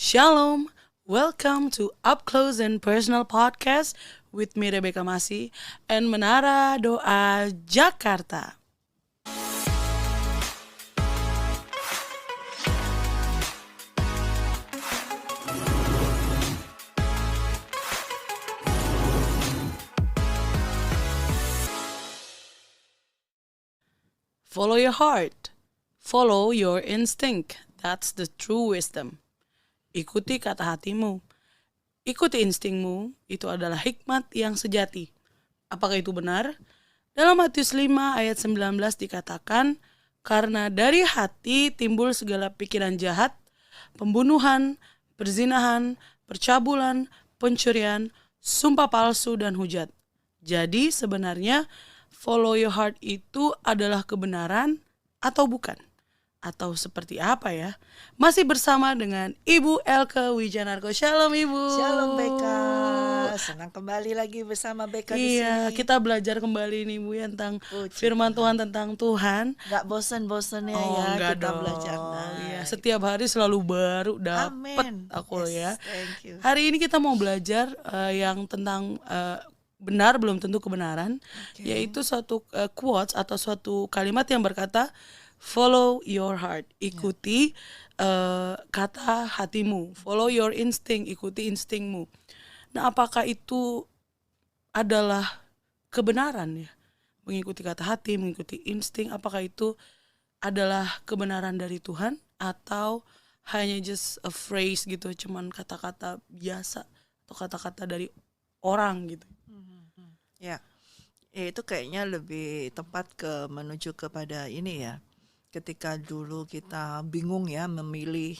Shalom, welcome to Up Close and Personal Podcast with me Rebecca Masih and Menara Doa Jakarta. Follow your heart, follow your instinct. That's the true wisdom. Ikuti kata hatimu, ikuti instingmu, itu adalah hikmat yang sejati. Apakah itu benar? Dalam Matius 5 ayat 19 dikatakan, karena dari hati timbul segala pikiran jahat, pembunuhan, perzinahan, percabulan, pencurian, sumpah palsu, dan hujat. Jadi sebenarnya follow your heart itu adalah kebenaran atau bukan? Atau seperti apa ya? Masih bersama dengan Ibu Elke Wijanarko. Shalom Ibu. Shalom Beka, senang kembali lagi bersama Beka di Iya, sini. kita belajar kembali nih Bu ya tentang Puji firman Tuhan tentang Tuhan. Gak bosan-bosannya Oh ya enggak kita dong. belajar. Nah, Iya, setiap hari selalu baru dapet Amin. aku ya. Thank you. Hari ini kita mau belajar yang tentang benar belum tentu kebenaran, yaitu suatu quotes atau suatu kalimat yang berkata follow your heart, ikuti kata hatimu, follow your instinct, ikuti instingmu. Nah, apakah itu adalah kebenaran ya? Mengikuti kata hati, mengikuti insting, apakah itu adalah kebenaran dari Tuhan atau hanya just a phrase gitu, cuman kata-kata biasa atau kata-kata dari orang gitu? Ya, itu kayaknya lebih tepat menuju kepada ini ya. Ketika dulu kita bingung ya memilih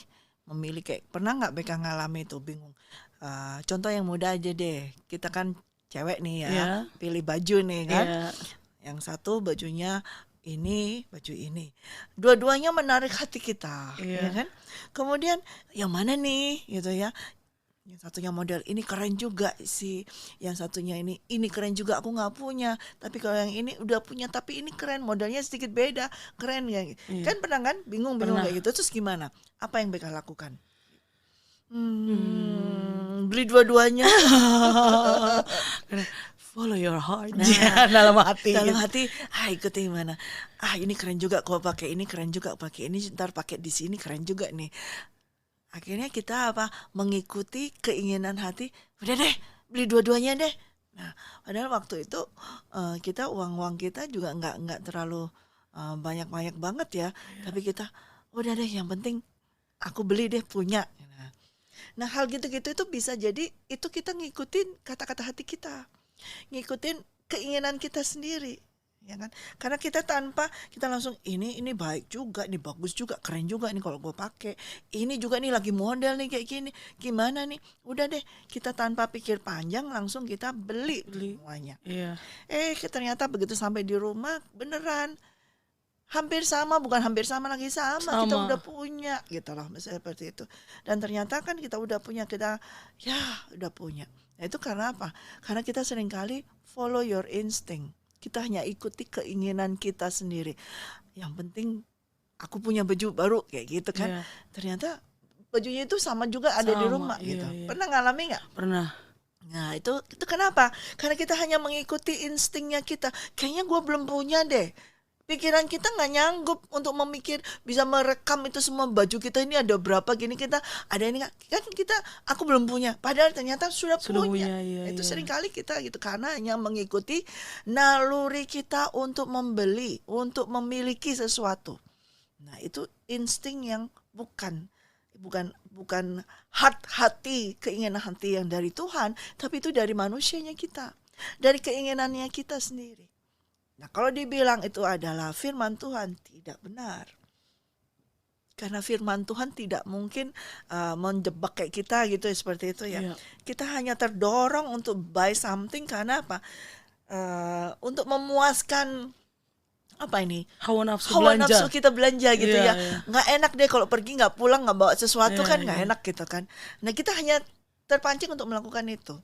kayak pernah nggak Beka ngalami itu bingung. Contoh yang mudah aja deh, kita kan cewek nih ya, Iya. pilih baju nih kan. Iya. Yang satu bajunya ini, baju ini. Dua-duanya menarik hati kita, Iya. ya kan? Kemudian yang mana nih gitu ya. Yang satunya model ini keren juga sih. Yang satunya ini keren juga, aku nggak punya. Tapi kalau yang ini udah punya tapi ini keren, modelnya sedikit beda, keren ya. Kan pernah kan bingung-bingung Pernah. kayak gitu. Terus gimana? Apa yang Beka lakukan? Beli dua-duanya. Follow your heart. Nah, dalam hati. dalam gitu. hati, ikutin mana? Ini keren juga kalau pakai ini, keren juga pakai ini, ntar pakai di sini keren juga nih. Akhirnya kita mengikuti keinginan hati. Udah deh, beli dua-duanya deh. Nah, padahal waktu itu kita uang kita juga nggak terlalu banyak-banyak banget ya. Tapi kita udah deh, yang penting aku beli deh, punya. Nah, hal gitu-gitu itu bisa jadi itu kita ngikutin kata-kata hati kita, ngikutin keinginan kita sendiri, ya kan? Karena kita tanpa kita langsung ini baik juga, ini bagus juga, keren juga nih kalau gue pakai. Ini juga nih lagi model nih kayak gini. Gimana nih? Udah deh, kita tanpa pikir panjang langsung kita beli semuanya. Iya. Ternyata begitu sampai di rumah beneran hampir sama, bukan hampir sama lagi sama. Kita udah punya gitu loh, misalnya seperti itu. Dan ternyata kan kita udah punya, udah punya. Nah, itu karena apa? Karena kita seringkali follow your instinct. Kita hanya ikuti keinginan kita sendiri. Yang penting aku punya baju baru kayak gitu kan. Iya. Ternyata bajunya itu sama juga ada di rumah Iya, gitu. iya. Pernah ngalami nggak? Pernah. Nah, itu kenapa? Karena kita hanya mengikuti instingnya kita. Kayaknya gue belum punya deh. Pikiran kita nggak nyanggup untuk memikir, bisa merekam itu semua baju kita ini ada berapa gini, kita ada ini kan aku belum punya, padahal ternyata sudah punya. Iya, Itu iya. seringkali kita gitu karena hanya mengikuti naluri kita untuk membeli, untuk memiliki sesuatu. Nah, itu insting yang bukan hati, keinginan hati yang dari Tuhan, tapi itu dari manusianya kita, dari keinginannya kita sendiri. Nah, kalau dibilang itu adalah firman Tuhan, tidak benar. Karena firman Tuhan tidak mungkin menjebak kayak kita gitu, seperti itu ya. Iya. Kita hanya terdorong untuk buy something karena apa? Untuk memuaskan apa ini? Hawa nafsu Hawa belanja. nafsu kita belanja gitu Iya, ya. iya. Nggak enak deh kalau pergi nggak pulang, nggak bawa sesuatu Iya, kan nggak iya. enak gitu kan. Nah, kita hanya terpancing untuk melakukan itu.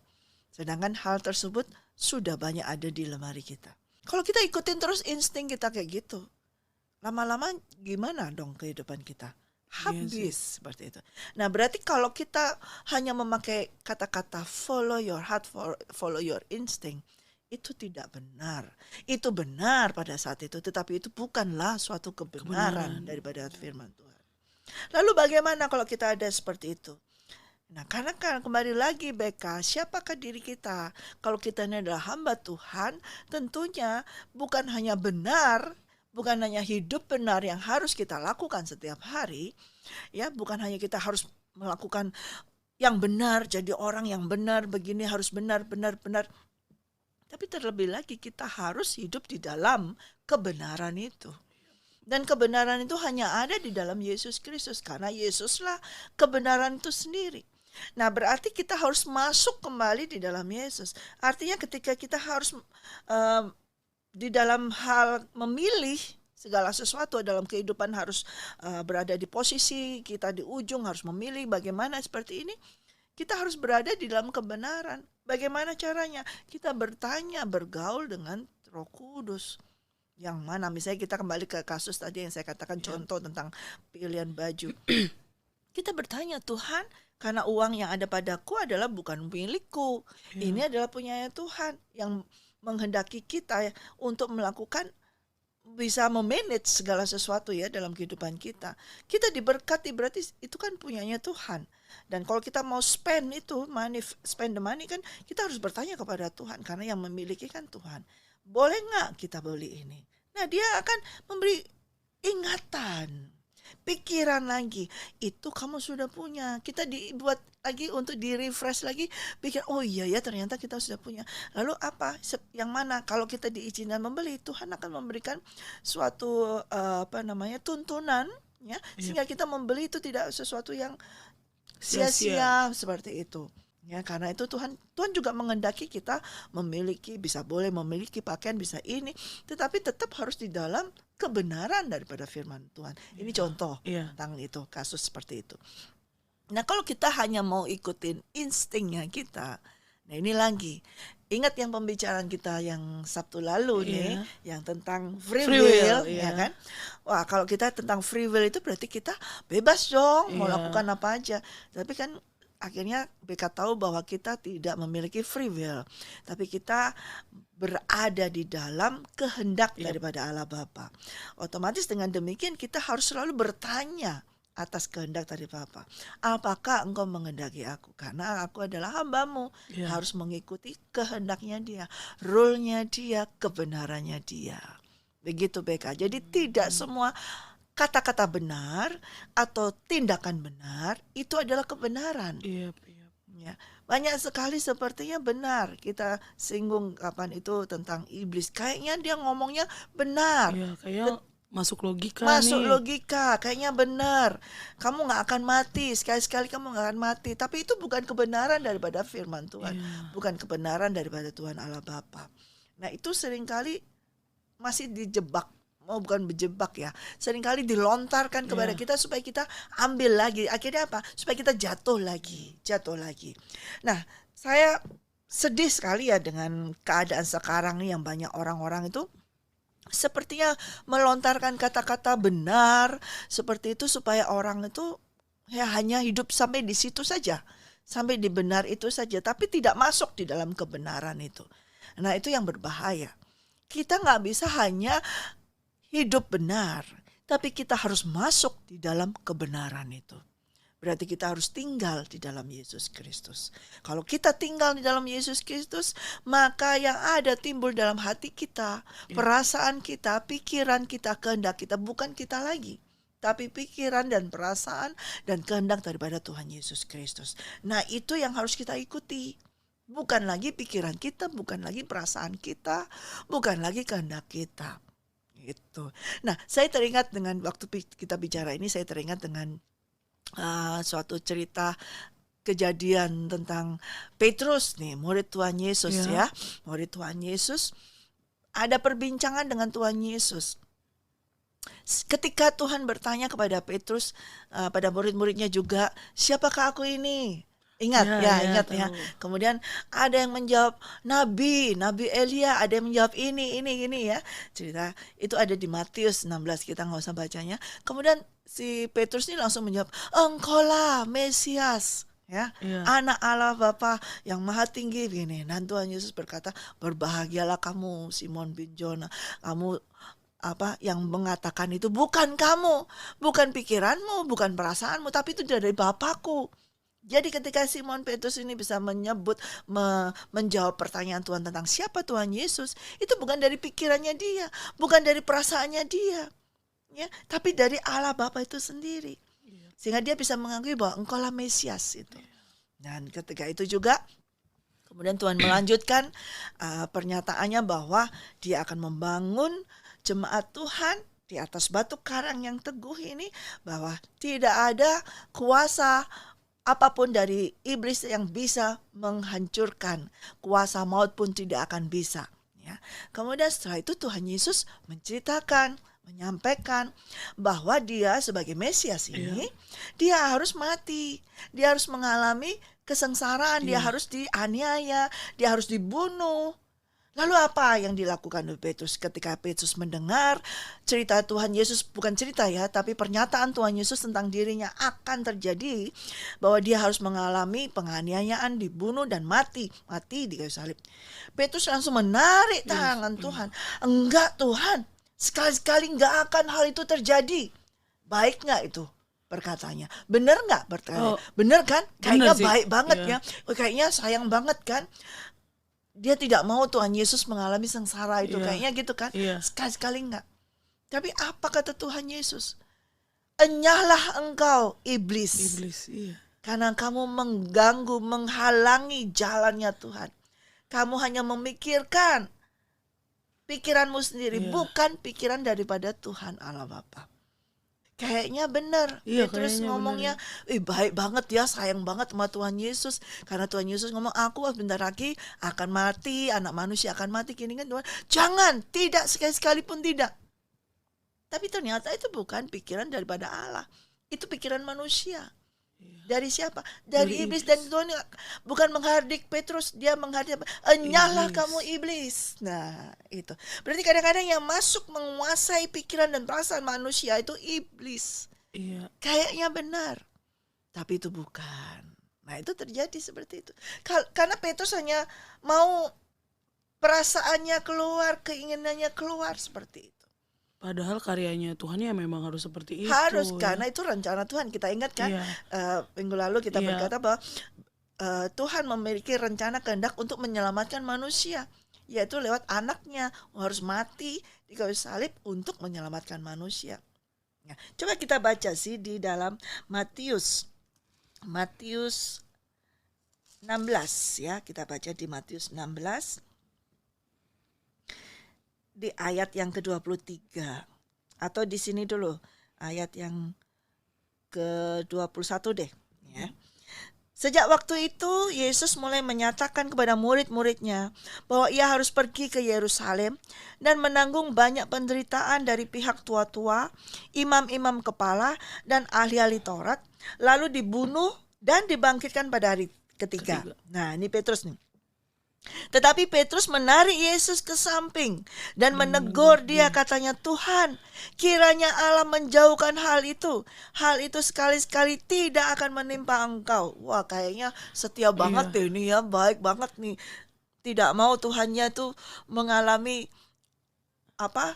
Sedangkan hal tersebut sudah banyak ada di lemari kita. Kalau kita ikutin terus insting kita kayak gitu, lama-lama gimana dong kehidupan kita? Iya sih. Habis seperti itu. Nah, berarti kalau kita hanya memakai kata-kata follow your heart, follow your instinct, itu tidak benar. Itu benar pada saat itu, tetapi itu bukanlah suatu kebenaran Kebenaran. daripada firman Tuhan. Lalu bagaimana kalau kita ada seperti itu? Nah, karena kan kembali lagi BK, siapakah diri kita? Kalau kita ini adalah hamba Tuhan, tentunya bukan hanya benar, bukan hanya hidup benar yang harus kita lakukan setiap hari, ya, bukan hanya kita harus melakukan yang benar, jadi orang yang benar, begini harus benar, benar, benar. Tapi terlebih lagi kita harus hidup di dalam kebenaran itu. Dan kebenaran itu hanya ada di dalam Yesus Kristus, karena Yesuslah kebenaran itu sendiri. Nah, berarti kita harus masuk kembali di dalam Yesus. Artinya ketika kita harus di dalam hal memilih segala sesuatu dalam kehidupan, harus berada di posisi kita di ujung, harus memilih bagaimana seperti ini, kita harus berada di dalam kebenaran. Bagaimana caranya? Kita bertanya, bergaul dengan Roh Kudus. Yang mana misalnya kita kembali ke kasus tadi yang saya katakan, contoh tentang pilihan baju. Kita bertanya, Tuhan, karena uang yang ada padaku adalah bukan milikku. Ini adalah punyanya Tuhan yang menghendaki kita untuk melakukan, bisa memanage segala sesuatu ya dalam kehidupan kita. Kita diberkati, berarti itu kan punyanya Tuhan. Dan kalau kita mau spend itu money, spend the money, kan kita harus bertanya kepada Tuhan, karena yang memiliki kan Tuhan. Boleh nggak kita beli ini? Nah, dia akan memberi ingatan, pikiran lagi, itu kamu sudah punya. Kita dibuat lagi untuk di-refresh lagi, pikir, oh iya ya ternyata kita sudah punya. Lalu apa? Yang mana? Kalau kita diizinkan membeli, Tuhan akan memberikan suatu tuntunan, ya, sehingga kita membeli itu tidak sesuatu yang sia-sia seperti itu. Ya, karena itu Tuhan juga menghendaki kita bisa boleh memiliki pakaian, bisa ini, tetapi tetap harus di dalam kebenaran daripada firman Tuhan. Ini contoh tentang itu, kasus seperti itu. Nah, kalau kita hanya mau ikutin instingnya kita, nah ini lagi, ingat yang pembicaraan kita yang Sabtu lalu nih, yang tentang free will, ya kan? Wah, kalau kita tentang free will itu berarti kita bebas dong, mau lakukan apa aja. Tapi kan akhirnya BK tahu bahwa kita tidak memiliki free will, tapi kita berada di dalam kehendak daripada Allah Bapa. Otomatis dengan demikian kita harus selalu bertanya atas kehendak dari Bapa. Apakah engkau menghendaki aku? Karena aku adalah hambamu, harus mengikuti kehendaknya dia, rule-nya dia, kebenarannya dia. Begitu BK. Jadi tidak semua kata-kata benar atau tindakan benar itu adalah kebenaran. Ya, banyak sekali sepertinya benar. Kita singgung kapan itu tentang iblis. Kayaknya dia ngomongnya benar. Kayak masuk logika logika, kayaknya benar. Kamu gak akan mati, sekali-sekali kamu gak akan mati. Tapi itu bukan kebenaran daripada firman Tuhan, bukan kebenaran daripada Tuhan Allah Bapa. Nah, itu seringkali masih dijebak, bukan berjebak ya, seringkali dilontarkan kepada kita supaya kita ambil lagi. Akhirnya apa? Supaya kita jatuh lagi. Nah, saya sedih sekali ya dengan keadaan sekarang nih, yang banyak orang-orang itu sepertinya melontarkan kata-kata benar seperti itu supaya orang itu hanya hidup sampai di situ saja, sampai di benar itu saja, tapi tidak masuk di dalam kebenaran itu. Nah, itu yang berbahaya. Kita nggak bisa hanya hidup benar, tapi kita harus masuk di dalam kebenaran itu. Berarti kita harus tinggal di dalam Yesus Kristus. Kalau kita tinggal di dalam Yesus Kristus, maka yang ada timbul dalam hati kita, perasaan kita, pikiran kita, kehendak kita, bukan kita lagi, tapi pikiran dan perasaan dan kehendak daripada Tuhan Yesus Kristus. Nah, itu yang harus kita ikuti. Bukan lagi pikiran kita, bukan lagi perasaan kita, bukan lagi kehendak kita. Gitu. Nah, saya teringat dengan waktu kita bicara ini, saya teringat dengan suatu cerita kejadian tentang Petrus nih, murid Tuhan Yesus ya. Murid Tuhan Yesus ada perbincangan dengan Tuhan Yesus. Ketika Tuhan bertanya kepada Petrus, pada murid-muridnya juga, siapakah aku ini? Ingat Ya, ya, ya, ingat ya. tahu. Kemudian ada yang menjawab Nabi Elia, ada yang menjawab ini ya. Cerita itu ada di Matius 16, kita nggak usah bacanya. Kemudian si Petrus ini langsung menjawab, engkaulah Mesias, ya, Iya. anak Allah Bapa yang maha tinggi begini. Dan Tuhan Yesus berkata, berbahagialah kamu Simon bin Jona, kamu yang mengatakan itu bukan kamu, bukan pikiranmu, bukan perasaanmu, tapi itu dari Bapakku. Jadi ketika Simon Petrus ini bisa menjawab pertanyaan Tuhan tentang siapa Tuhan Yesus, itu bukan dari pikirannya dia, bukan dari perasaannya dia, ya, tapi dari Allah Bapa itu sendiri. Sehingga dia bisa mengakui bahwa engkaulah Mesias itu. Dan ketika itu juga kemudian Tuhan melanjutkan pernyataannya bahwa dia akan membangun jemaat Tuhan di atas batu karang yang teguh ini, bahwa tidak ada kuasa apapun dari iblis yang bisa menghancurkan, kuasa maut pun tidak akan bisa. Ya. Kemudian setelah itu Tuhan Yesus menyampaikan bahwa dia sebagai Mesias ini, dia harus mati, dia harus mengalami kesengsaraan, dia harus dianiaya, dia harus dibunuh. Lalu apa yang dilakukan oleh Petrus ketika Petrus mendengar cerita Tuhan Yesus, bukan cerita ya, tapi pernyataan Tuhan Yesus tentang dirinya akan terjadi, bahwa dia harus mengalami penganiayaan, dibunuh dan mati di kayu salib. Petrus langsung menarik tangan Tuhan. Enggak Tuhan, sekali-sekali enggak akan hal itu terjadi. Baik enggak itu perkataannya? Benar enggak bertanya? Benar kan? Kayaknya baik banget ya. Kayaknya sayang banget kan? Dia tidak mau Tuhan Yesus mengalami sengsara itu, kayaknya gitu kan. Sekali-sekali enggak. Tapi apa kata Tuhan Yesus? Enyahlah engkau iblis. Iya. Karena kamu mengganggu, menghalangi jalannya Tuhan. Kamu hanya memikirkan pikiranmu sendiri, bukan pikiran daripada Tuhan Allah Bapa. Kayaknya benar. Petrus ngomongnya, baik banget ya, sayang banget sama Tuhan Yesus. Karena Tuhan Yesus ngomong, aku bentar lagi akan mati, anak manusia akan mati. Gini kan Tuhan, jangan, tidak, sekali-sekali pun tidak. Tapi ternyata itu bukan pikiran daripada Allah. Itu pikiran manusia. Dari siapa? Dari iblis. Dan Tuhan bukan menghardik Petrus, dia menghardik, enyahlah kamu iblis. Nah itu berarti kadang-kadang yang masuk menguasai pikiran dan perasaan manusia itu iblis. Kayaknya benar, tapi itu bukan. Nah itu terjadi seperti itu. Karena Petrus hanya mau perasaannya keluar, keinginannya keluar seperti itu. Padahal karyanya Tuhan ya memang harus seperti itu. Harus, karena itu rencana Tuhan. Kita ingat kan, minggu lalu kita berkata bahwa Tuhan memiliki rencana kehendak untuk menyelamatkan manusia, yaitu lewat anaknya harus mati di kayu salib untuk menyelamatkan manusia. Nah, coba kita baca sih di dalam Matius 16 ya, kita baca di Matius 16. Di ayat yang ke-23, atau di sini dulu ayat yang ke-21 deh ya. Sejak waktu itu Yesus mulai menyatakan kepada murid-muridnya bahwa ia harus pergi ke Yerusalem dan menanggung banyak penderitaan dari pihak tua-tua, imam-imam kepala dan ahli-ahli Taurat, lalu dibunuh dan dibangkitkan pada hari ketiga. Nah, ini Petrus nih. Tetapi Petrus menarik Yesus ke samping dan menegur dia, katanya, Tuhan, kiranya Allah menjauhkan hal itu sekali-sekali tidak akan menimpa engkau. Wah, kayaknya setia banget deh ini ya, baik banget nih. Tidak mau Tuhannya itu mengalami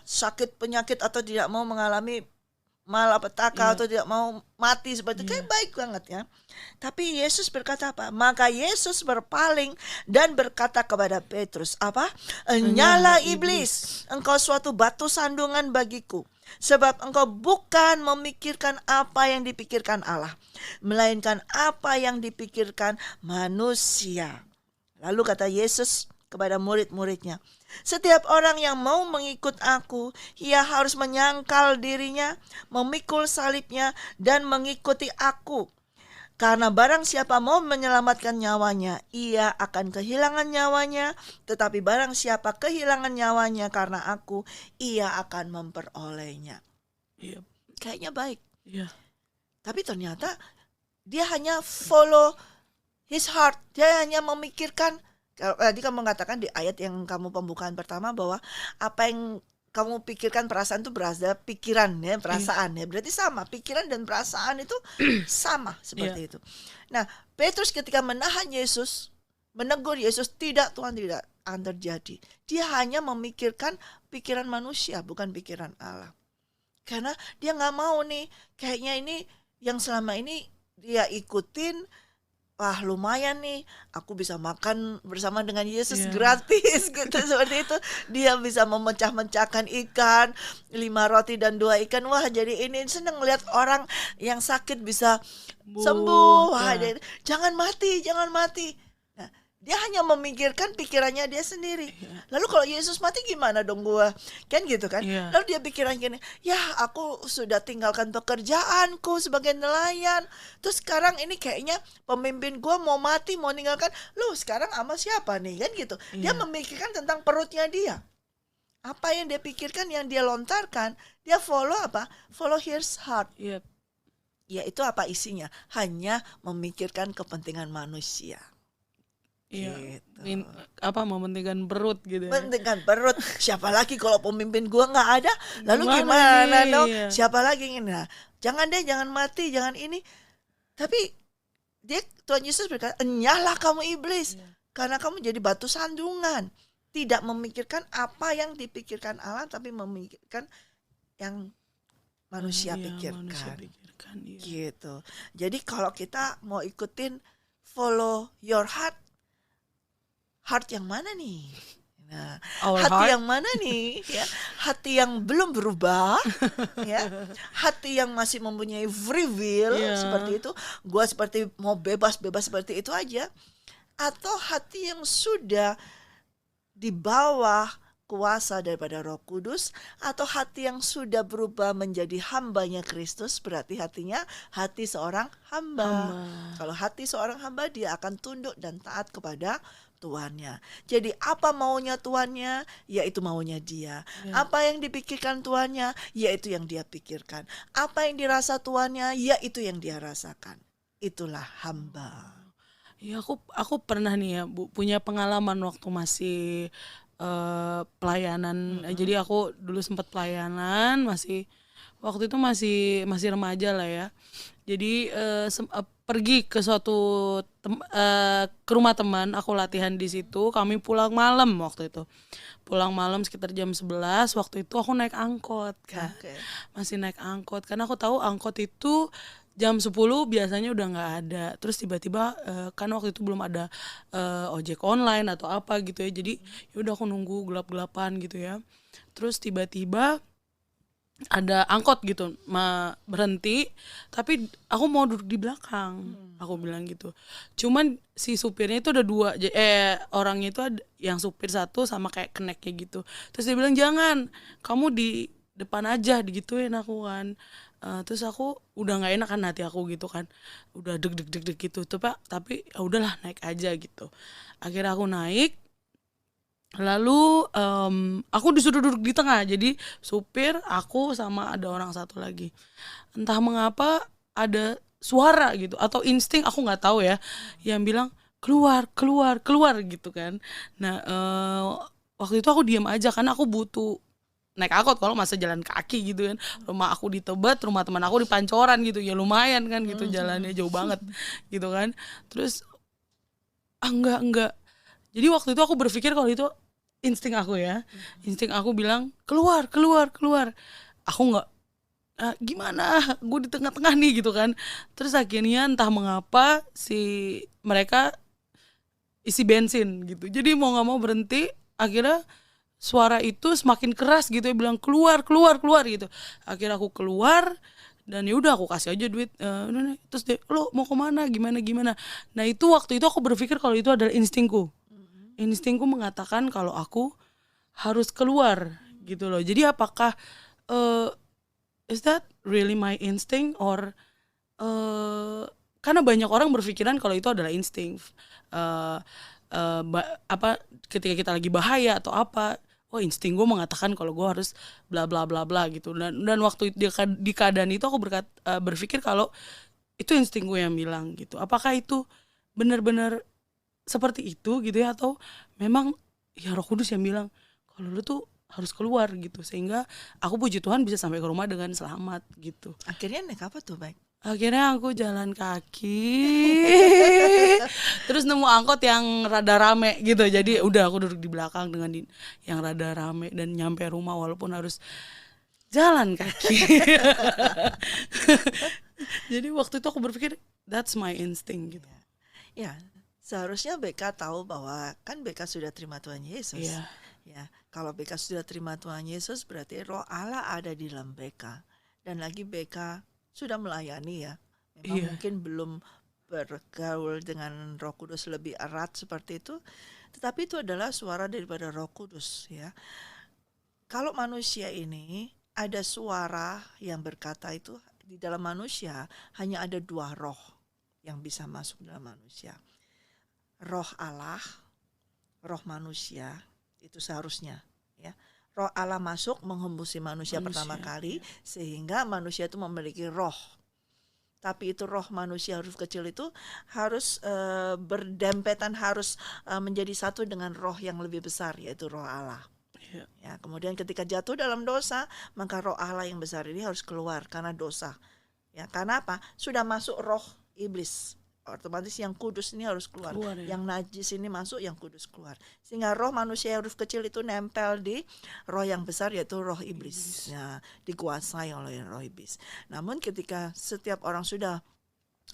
sakit penyakit, atau tidak mau mengalami malapetaka, atau tidak mau mati seperti itu. Kayak baik banget ya. Tapi Yesus berkata apa? Maka Yesus berpaling dan berkata kepada Petrus, enyahlah iblis, engkau suatu batu sandungan bagiku, sebab engkau bukan memikirkan apa yang dipikirkan Allah, melainkan apa yang dipikirkan manusia. Lalu kata Yesus kepada murid-muridnya, setiap orang yang mau mengikut aku, ia harus menyangkal dirinya, memikul salibnya, dan mengikuti aku. Karena barang siapa mau menyelamatkan nyawanya, ia akan kehilangan nyawanya. Tetapi barang siapa kehilangan nyawanya karena aku, ia akan memperolehnya. Kayaknya baik. Tapi ternyata dia hanya follow his heart. Dia hanya memikirkan. Tadi kamu mengatakan di ayat yang kamu pembukaan pertama bahwa apa yang kamu pikirkan, perasaan itu berasal pikiran ya, perasaan ya. Berarti sama, pikiran dan perasaan itu sama seperti itu. Nah, Petrus ketika menahan Yesus, menegur Yesus, tidak Tuhan, tidak akan terjadi. Dia hanya memikirkan pikiran manusia, bukan pikiran Allah. Karena dia nggak mau nih, kayaknya ini yang selama ini dia ikutin, wah lumayan nih, aku bisa makan bersama dengan Yesus gratis gitu, seperti itu. Dia bisa memecah-mecahkan ikan, 5 roti dan 2 ikan. Wah, jadi ini seneng lihat orang yang sakit bisa sembuh. Wah, jangan mati, jangan mati. Nah, dia hanya memikirkan pikirannya dia sendiri. Lalu kalau Yesus mati gimana dong gua? Kan gitu kan? Lalu dia pikiran gini, ya aku sudah tinggalkan pekerjaanku sebagai nelayan. Terus sekarang ini kayaknya pemimpin gua mau mati, mau ninggalkan. Lu sekarang sama siapa nih? Kan gitu. Dia memikirkan tentang perutnya dia. Apa yang dia pikirkan, yang dia lontarkan, dia follow apa? Follow his heart. Ya itu apa isinya? Hanya memikirkan kepentingan manusia. Gitu. Mementingkan perut gitu. Mementingkan perut. Siapa lagi kalau pemimpin gua nggak ada? Lalu gimana dong? Siapa lagi? Nah, jangan deh, jangan mati, jangan ini. Tapi Tuhan Yesus berkata, enyahlah kamu iblis, karena kamu jadi batu sandungan. Tidak memikirkan apa yang dipikirkan Allah, tapi memikirkan yang manusia pikirkan. Gitu. Jadi kalau kita mau ikutin follow your heart, heart yang mana nih? Nah, hati yang mana nih? Ya, hati yang belum berubah, ya, hati yang masih mempunyai free will seperti itu. Gua seperti mau bebas seperti itu aja, atau hati yang sudah di bawah kuasa daripada Roh Kudus, atau hati yang sudah berubah menjadi hambanya Kristus, berarti hatinya hati seorang hamba. Kalau hati seorang hamba, dia akan tunduk dan taat kepada Tuannya. Jadi apa maunya Tuannya, yaitu maunya dia. Apa yang dipikirkan Tuannya, yaitu yang dia pikirkan. Apa yang dirasa Tuannya, yaitu yang dia rasakan. Itulah hamba. Ya aku pernah nih ya Bu, punya pengalaman waktu masih pelayanan. Jadi aku dulu sempat pelayanan, waktu itu masih remaja lah ya. Jadi pergi ke ke rumah teman, aku latihan di situ. Kami pulang malam waktu itu. Pulang malam sekitar jam 11. Waktu itu aku naik angkot kan. Masih naik angkot karena aku tahu angkot itu jam 10 biasanya udah nggak ada. Terus tiba-tiba kan waktu itu belum ada ojek online atau apa gitu ya. Jadi yaudah aku nunggu gelap-gelapan gitu ya. Terus tiba-tiba ada angkot gitu berhenti, tapi aku mau duduk di belakang. Aku bilang gitu. Cuman si supirnya itu ada 2, orangnya itu ada yang supir 1 sama kayak keneknya gitu. Terus dia bilang, jangan, kamu di depan aja, digituin aku kan. Terus aku udah nggak enak kan hati aku gitu kan, udah deg gitu. Tapi ya udahlah, naik aja gitu. Akhirnya aku naik. Lalu aku disuruh duduk di tengah. Jadi supir, aku sama ada orang 1 lagi. Entah mengapa ada suara gitu atau insting, aku nggak tahu ya, yang bilang keluar gitu kan. Nah waktu itu aku diam aja karena aku butuh naik angkot, kalau masa jalan kaki gitu kan. Rumah aku di Tebet, rumah teman aku di Pancoran gitu, ya lumayan kan gitu, jalannya jauh banget gitu kan. Terus enggak. Jadi waktu itu aku berpikir kalau itu insting aku ya. Insting aku bilang keluar. Aku nggak gimana, gue di tengah-tengah nih gitu kan. Terus akhirnya entah mengapa mereka isi bensin gitu. Jadi mau nggak mau berhenti. Akhirnya suara itu semakin keras gitu ya, bilang keluar gitu. Akhirnya aku keluar dan yaudah aku kasih aja duit. Terus dia, lo mau kemana, gimana. Nah itu waktu itu aku berpikir kalau itu adalah instingku. Instingku mengatakan kalau aku harus keluar gitu loh. Jadi apakah is that really my instinct or karena banyak orang berpikiran kalau itu adalah insting. Ketika kita lagi bahaya atau apa, insting gue mengatakan kalau gue harus bla bla bla bla gitu. Dan waktu di keadaan itu aku berpikir kalau itu insting gue yang bilang gitu. Apakah itu benar-benar seperti itu gitu ya, atau memang ya Roh Kudus yang bilang kalau lu tuh harus keluar gitu, sehingga aku puji Tuhan bisa sampai ke rumah dengan selamat gitu. Akhirnya naik apa tuh, Baik? Akhirnya aku jalan kaki, terus nemu angkot yang rada rame gitu. Jadi udah aku duduk di belakang dengan yang rada rame dan nyampe rumah walaupun harus jalan kaki. Jadi waktu itu aku berpikir that's my instinct gitu. Ya, seharusnya BK tahu bahwa kan BK sudah terima Tuhan Yesus. Iya. Ya, kalau BK sudah terima Tuhan Yesus berarti Roh Allah ada di dalam BK. Dan lagi BK sudah melayani ya. Memang Iya. mungkin belum bergaul dengan Roh Kudus lebih erat seperti itu, tetapi itu adalah suara daripada Roh Kudus ya. Kalau manusia ini ada suara yang berkata itu, di dalam manusia hanya ada dua roh yang bisa masuk dalam manusia. Roh Allah, roh manusia, itu seharusnya ya. Roh Allah masuk menghembusi manusia pertama kali sehingga manusia itu memiliki roh. Tapi itu roh manusia huruf kecil itu harus berdempetan, harus menjadi satu dengan roh yang lebih besar, yaitu roh Allah. Ya, kemudian ketika jatuh dalam dosa, maka roh Allah yang besar ini harus keluar karena dosa. Ya, karena apa? Sudah masuk roh iblis. Otomatis yang kudus ini harus keluar. Ya. Yang najis ini masuk, yang kudus keluar. Sehingga roh manusia huruf kecil itu nempel di roh yang besar, yaitu roh iblis. Ya, dikuasai oleh roh iblis. Namun ketika setiap orang sudah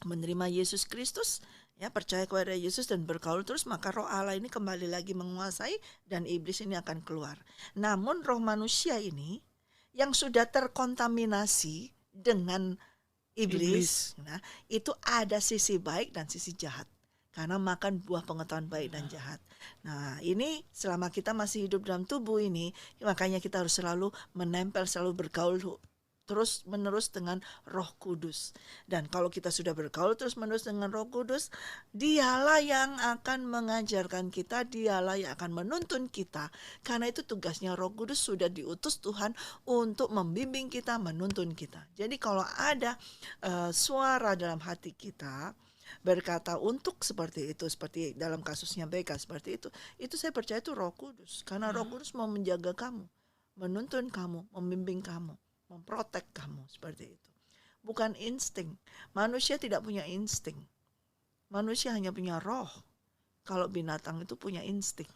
menerima Yesus Kristus, ya, percaya kepada Yesus dan bergaul terus, maka roh Allah ini kembali lagi menguasai dan iblis ini akan keluar. Namun roh manusia ini yang sudah terkontaminasi dengan iblis. Nah, itu ada sisi baik dan sisi jahat. Karena makan buah pengetahuan baik dan jahat. Nah, ini selama kita masih hidup dalam tubuh ini, makanya kita harus selalu menempel, selalu bergaul terus menerus dengan Roh Kudus. Dan kalau kita sudah bergaul terus menerus dengan Roh Kudus, dialah yang akan mengajarkan kita, dialah yang akan menuntun kita. Karena itu tugasnya Roh Kudus sudah diutus Tuhan untuk membimbing kita, menuntun kita. Jadi kalau ada suara dalam hati kita berkata untuk seperti itu, seperti dalam kasusnya BK seperti itu saya percaya itu Roh Kudus. Karena Roh Kudus mau menjaga kamu, menuntun kamu, membimbing kamu, memprotek kamu, seperti itu. Bukan insting. Manusia tidak punya insting. Manusia hanya punya roh. Kalau binatang itu punya insting.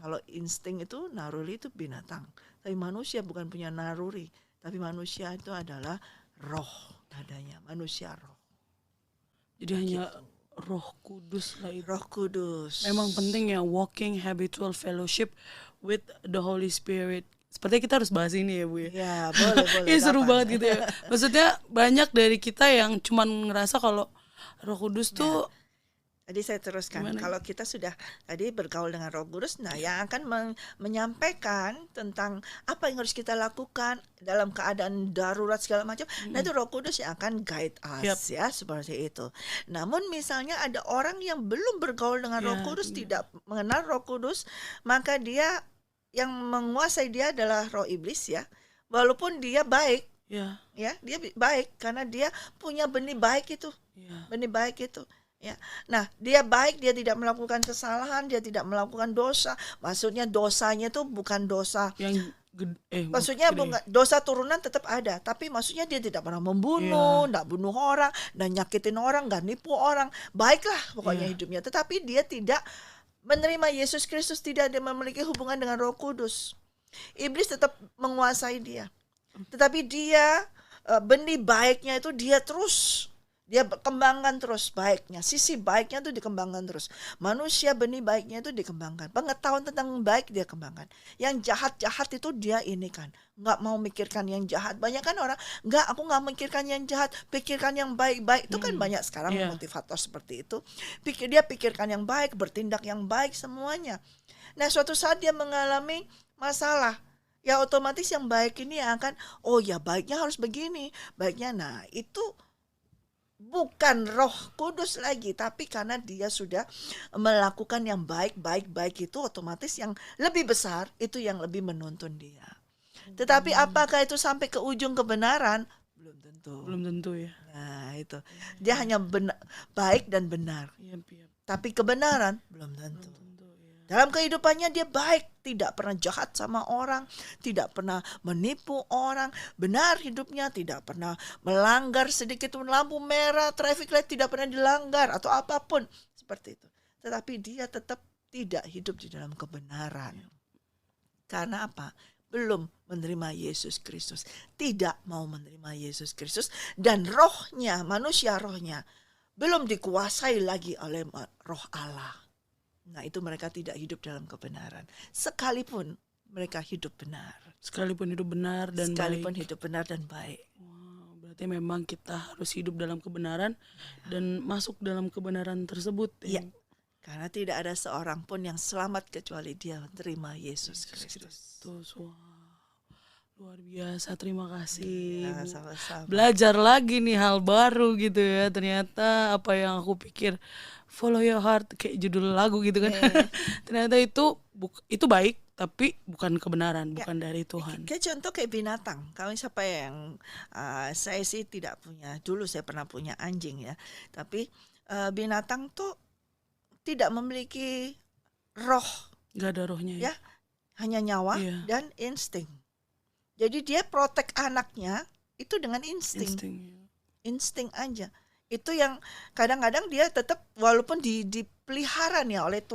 Kalau insting itu naruri itu binatang. Tapi manusia bukan punya naruri. Tapi manusia itu adalah roh adanya. Manusia roh. Jadi hanya Roh Kudus lah itu. Roh Kudus. Memang penting ya, walking habitual fellowship with the Holy Spirit. Sepertinya kita harus bahas ini ya Bu ya. Ya boleh. Ya seru banget gitu ya. Maksudnya banyak dari kita yang cuman ngerasa kalau Roh Kudus tuh. Tadi saya teruskan. Gimana? Kalau kita sudah tadi bergaul dengan Roh Kudus, nah yang akan menyampaikan tentang apa yang harus kita lakukan dalam keadaan darurat segala macam. Nah itu Roh Kudus yang akan guide us ya, seperti itu. Namun misalnya ada orang yang belum bergaul dengan Roh Kudus, tidak mengenal Roh Kudus, maka dia yang menguasai dia adalah roh iblis ya. Walaupun dia baik, ya dia baik karena dia punya benih baik itu, benih baik itu. Ya, nah dia baik, dia tidak melakukan kesalahan, dia tidak melakukan dosa. Maksudnya dosanya itu bukan dosa yang maksudnya bukan dosa turunan, tetap ada. Tapi maksudnya dia tidak pernah membunuh, tidak bunuh orang, dan nyakitin orang, nggak nipu orang. Baiklah pokoknya hidupnya. Tetapi dia tidak menerima Yesus Kristus, tidak dia memiliki hubungan dengan Roh Kudus. Iblis tetap menguasai dia. Tetapi dia benih baiknya itu dia kembangkan terus baiknya. Sisi baiknya itu dikembangkan terus. Manusia benih baiknya itu dikembangkan. Pengetahuan tentang baik dia kembangkan. Yang jahat-jahat itu dia ini kan. Nggak mau mikirkan yang jahat. Banyak kan orang, aku nggak mikirkan yang jahat, pikirkan yang baik-baik. Itu kan banyak sekarang motivator seperti itu. Dia pikirkan yang baik, bertindak yang baik semuanya. Nah suatu saat dia mengalami masalah. Ya otomatis yang baik ini akan, baiknya harus begini. Baiknya, nah itu bukan Roh Kudus lagi, tapi karena dia sudah melakukan yang baik itu, otomatis yang lebih besar itu yang lebih menuntun dia. Tetapi apakah itu sampai ke ujung kebenaran? belum tentu. Belum tentu ya. Nah, itu. Dia hanya baik dan benar. Iya. Tapi kebenaran belum tentu. Tentu ya. Dalam kehidupannya dia baik, tidak pernah jahat sama orang, tidak pernah menipu orang, benar hidupnya, tidak pernah melanggar sedikit pun lampu merah, traffic light tidak pernah dilanggar atau apapun seperti itu. Tetapi dia tetap tidak hidup di dalam kebenaran. Karena apa? Belum menerima Yesus Kristus, tidak mau menerima Yesus Kristus, dan rohnya, manusia rohnya belum dikuasai lagi oleh roh Allah. Nah, itu mereka tidak hidup dalam kebenaran. Sekalipun mereka hidup benar. Sekalipun hidup benar dan Sekalipun baik. hidup benar dan baik. Wow, berarti memang kita harus hidup dalam kebenaran dan masuk dalam kebenaran tersebut. Iya. Karena tidak ada seorang pun yang selamat kecuali dia menerima Yesus Kristus. Wow. Luar biasa, terima kasih. Ya, Bu. sama-sama. Belajar lagi nih hal baru gitu ya. Ternyata apa yang aku pikir follow your heart kayak judul lagu gitu kan. Ternyata itu baik tapi bukan kebenaran, bukan dari Tuhan. Kayak contoh kayak binatang. Kalau siapa yang saya sih tidak punya. Dulu saya pernah punya anjing ya. Tapi binatang tuh tidak memiliki roh. Gak ada rohnya Ya, hanya nyawa dan insting. Jadi dia protek anaknya itu dengan insting. Insting aja. Itu yang kadang-kadang dia tetap walaupun dipelihara nih oleh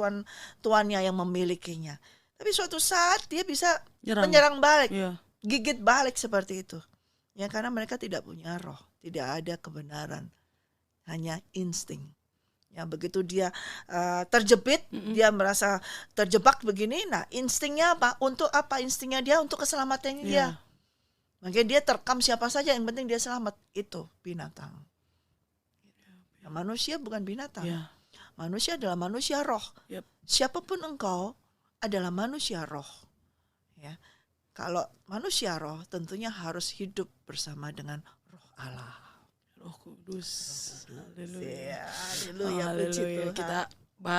tuannya yang memilikinya. Tapi suatu saat dia bisa menyerang balik. Gigit balik seperti itu. Ya, karena mereka tidak punya roh, tidak ada kebenaran. Hanya insting. Ya, begitu dia terjepit, dia merasa terjebak begini. Nah, instingnya apa? Untuk apa instingnya dia? Untuk keselamatannya dia. Makanya dia terkam siapa saja, yang penting dia selamat. Itu binatang. Nah, manusia bukan binatang. Manusia adalah manusia roh. Siapapun engkau adalah manusia roh. Ya, kalau manusia roh tentunya harus hidup bersama dengan roh Allah. Roh Kudus. Haleluya. Kita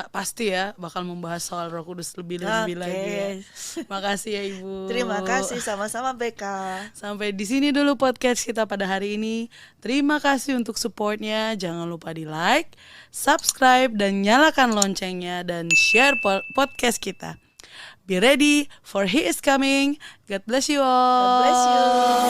pasti ya bakal membahas soal Roh Kudus lebih lagi ya. Makasih ya Ibu. Terima kasih, sama-sama Beka. Sampai di sini dulu podcast kita pada hari ini. Terima kasih untuk supportnya. Jangan lupa di like, subscribe, dan nyalakan loncengnya dan share podcast kita. Be ready for He is coming. God bless you all. God bless you.